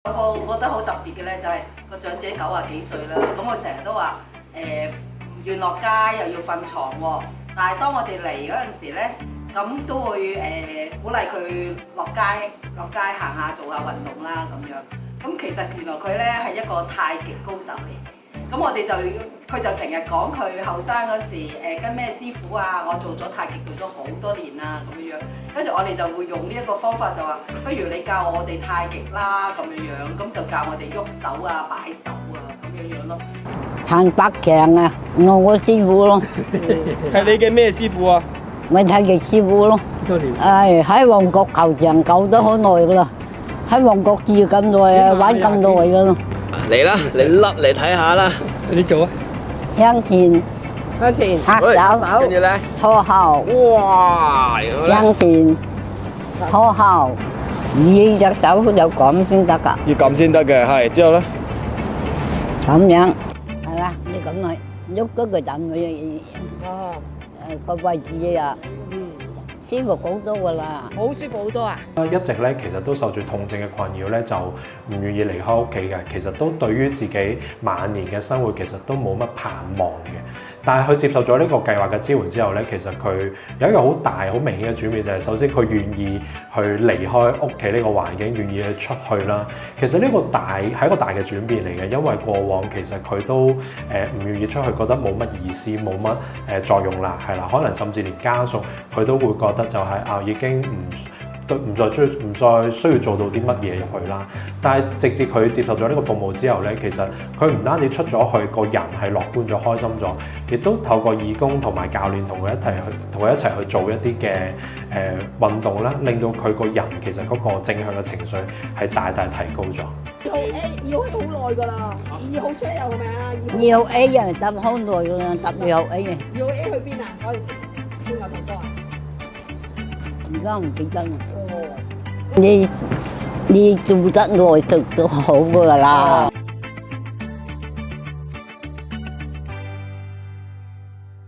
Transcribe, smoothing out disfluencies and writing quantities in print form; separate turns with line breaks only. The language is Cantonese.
我覺得好特別嘅咧，就係個長者90幾歲啦，咁我成日都話唔願落街又要瞓床喎，但係當我哋嚟嗰陣時咧，咁都會鼓勵佢落街行下做下運動啦咁樣。咁其實原來佢咧係一個太極高手嚟嘅。咁我哋佢就成日講佢後生嗰時跟咩師傅啊，我做咗太極做咗好多年啦咁樣。跟住我哋就會用呢一個方法就話，不如你教我哋太極啦咁樣，咁就教我哋喐手啊、擺手啊咁樣咯。
陳百強啊，我師傅咯。
係你嘅咩師傅啊？
咪太極師傅咯。
多年。
喺旺角球場救咗好耐噶啦，喺旺角住咁耐啊，玩咁耐噶咯。
嚟啦，你笠嚟睇下啦。
你做啊？
向前，
向前，
拍手，
跟住咧，
拖後，
哇！
向前，拖後，二隻手就咁先得噶。
要咁先得嘅，係之後咧，
咁樣係嘛？你咁咪喐嗰個陣佢個位置啊，舒服好多噶啦。
好舒服好多啊！
一直咧其實都受住痛症嘅困擾咧，就唔願意離開屋企嘅。其實都對於自己晚年嘅生活其實都冇乜盼望嘅。但係佢接受咗呢個計劃嘅支援之後咧，其實佢有一個好大好明顯嘅轉變，就係首先佢願意去離開屋企呢個環境，願意去出去啦。其實呢個係一個大嘅轉變嚟嘅，因為過往其實佢都唔願意出去，覺得冇乜意思，冇乜作用啦，係啦，可能甚至連家屬佢都會覺得就係已經唔再需要做到啲乜嘢入去啦。但係直至佢接受咗呢個服務之後咧，其實佢唔單止出咗去，個人係樂觀咗、開心咗，亦都透過義工同埋教練同佢一齊去做一啲嘅運動啦，令到佢個人其實嗰個正向嘅情緒係大大提高咗。
要好耐㗎啦，2號車有係咪啊
二號 A 啊，搭好耐噶啦，搭2號 A 啊。
2號 A 去邊啊？嗰陣時邊個同哥啊？
而家唔記得啦。你做得耐就好噶啦。